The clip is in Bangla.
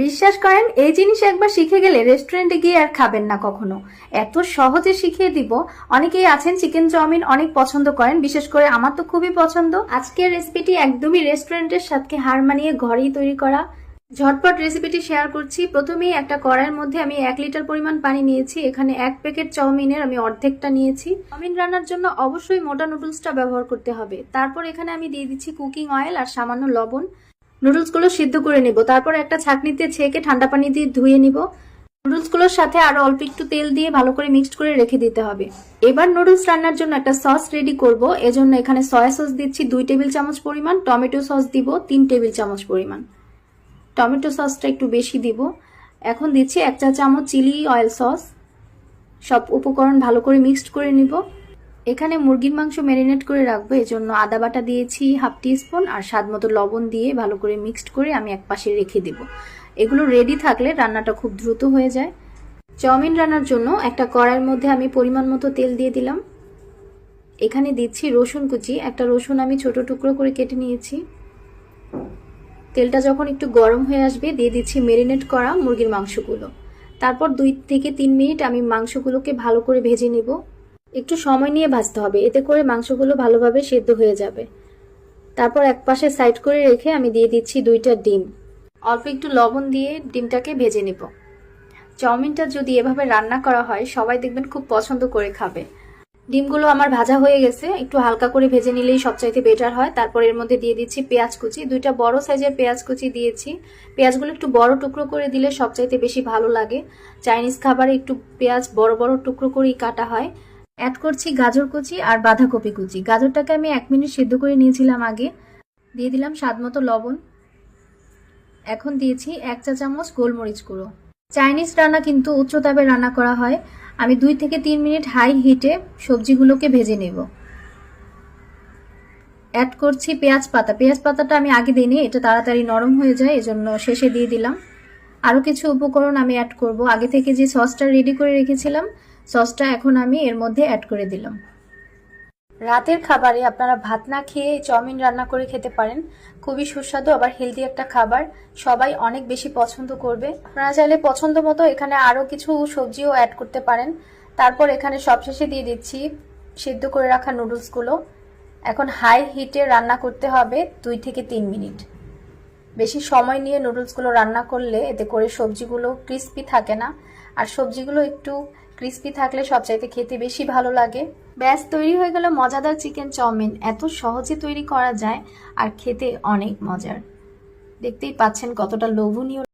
বিশ্বাস করেন, এই জিনিস একবার শিখে গেলে রেস্টুরেন্টে গিয়ে আর খাবেন না কখনো। এত সহজে শিখিয়ে দিব। অনেকেই আছেন চিকেন চাউমিন অনেক পছন্দ করেন, বিশেষ করে আমার তো খুবই পছন্দ। আজকের রেসিপিটি একদমই রেস্টুরেন্টের সাথে হার মানিয়ে ঘরেই তৈরি করা ঝটপট রেসিপিটি শেয়ার করছি। প্রথমেই একটা কড়াইয়ের মধ্যে আমি 1 লিটার পরিমাণ পানি নিয়েছি। এখানে 1 প্যাকেট চাউমিনের আমি অর্ধেকটা নিয়েছি। চাউমিন রান্নার জন্য অবশ্যই মোটা নুডলসটা ব্যবহার করতে হবে। তারপর এখানে আমি দিয়ে দিচ্ছি কুকিং অয়েল আর সামান্য লবণ। নুডলসগুলো সিদ্ধ করে নিব। তারপর একটা ছাঁকনিতে ছেঁকে ঠান্ডা পানি দিয়ে ধুয়ে নিব। নুডলসগুলোর সাথে আরো অল্প একটু তেল দিয়ে ভালো করে মিক্সড করে রেখে দিতে হবে। এবার নুডলস রান্নার জন্য একটা সস রেডি করব। এজন্য এখানে সয়া সস দিচ্ছি 2 টেবিল চামচ পরিমাণ, টমেটো সস দিব 3 টেবিল চামচ পরিমাণ। টমেটো সসটা একটু বেশি দিব। এখন দিচ্ছি 1 চা চামচ চিলি অয়েল সস। সব উপকরণ ভালো করে মিক্সড করে নিব। এখানে মুরগির মাংস ম্যারিনেট করে রাখবো, এজন্য আদা বাটা দিয়েছি 1/2 টিস্পুন আর স্বাদ মতো লবণ দিয়ে ভালো করে মিক্সড করে আমি একপাশে রেখে দেব। এগুলো রেডি থাকলে রান্নাটা খুব দ্রুত হয়ে যায়। চাউমিন রান্নার জন্য একটা কড়াইয়ের মধ্যে আমি পরিমাণ মতো তেল দিয়ে দিলাম। এখানে দিচ্ছি রসুন কুচি। একটা রসুন আমি ছোট টুকরো করে কেটে নিয়েছি। তেলটা যখন একটু গরম হয়ে আসবে দিয়ে দিচ্ছি ম্যারিনেট করা মুরগির মাংসগুলো। তারপর 2 থেকে 3 মিনিট আমি মাংসগুলোকে ভালো করে ভেজে নিব। একটু সময় নিয়ে ভাজতে হবে, এতে করে মাংসগুলো ভালোভাবে সেদ্ধ হয়ে যাবে। তারপর একপাশে সাইড করে রেখে আমি দিয়ে দিচ্ছি 2টা ডিম। অল্প একটু লবণ দিয়ে ডিমটাকে ভেজে নিব। চাউমিনটা যদি এভাবে রান্না করা হয় সবাই দেখবেন খুব পছন্দ করে খাবে। ডিমগুলো আমার ভাজা হয়ে গেছে, একটু হালকা করে ভেজে নিলেই সবচাইতে বেটার হয়। তারপর এর মধ্যে দিয়ে দিচ্ছি পেঁয়াজ কুচি। 2টা বড় সাইজের পেঁয়াজ কুচি দিয়েছি। পেঁয়াজগুলো একটু বড় টুকরো করে দিলে সবচাইতে বেশি ভালো লাগে। চাইনিজ খাবারে একটু পেঁয়াজ বড় বড় টুকরো করেই কাটা হয়। অ্যাড করছি গাজর কুচি আর বাঁধাকপি কুচি। গাজরটাকে আমি 1 মিনিট সিদ্ধ করে নিয়েছিলাম আগে। দিয়ে দিলাম স্বাদ মতো লবণ। এখন দিয়েছি 1 চা চামচ গোলমরিচ গুঁড়ো। চাইনিজ রান্না কিন্তু উচ্চ তাপে রান্না করা হয়। আমি 2 থেকে 3 মিনিট হাই হিটে সবজিগুলোকে ভেজে নেব। অ্যাড করছি পেঁয়াজ পাতা। পেঁয়াজ পাতাটা আমি আগে দিইনি, এটা তাড়াতাড়ি নরম হয়ে যায়, এজন্য শেষে দিয়ে দিলাম। আরও কিছু উপকরণ আমি অ্যাড করব। আগে থেকে যে সসটা রেডি করে রেখেছিলাম, সসটা এখন আমি এর মধ্যে অ্যাড করে দিলাম। রাতের খাবারে আপনারা ভাত না খেয়ে চাউমিন রান্না করে খেতে পারেন। খুবই সুস্বাদু আবার হেলদি একটা খাবার, সবাই অনেক বেশি পছন্দ করবে। আপনারা চাইলে পছন্দ মতো এখানে আরও কিছু সবজিও অ্যাড করতে পারেন। তারপর এখানে সবশেষে দিয়ে দিচ্ছি সিদ্ধ করে রাখা নুডলসগুলো। এখন হাই হিটে রান্না করতে হবে 2 থেকে 3 মিনিট। বেশি সময় নিয়ে নুডলসগুলো রান্না করলে এতে করে সবজিগুলো ক্রিস্পি থাকে না, আর সবজিগুলো একটু ক্রিস্পি থাকলে সবচাইতে খেতে বেশি ভালো লাগে। ব্যাস তৈরি হয়ে গেল মজাদার চিকেন চাউমিন। এত সহজে তৈরি করা যায় আর খেতে অনেক মজার। দেখতেই পাচ্ছেন কতটা লোভনীয়।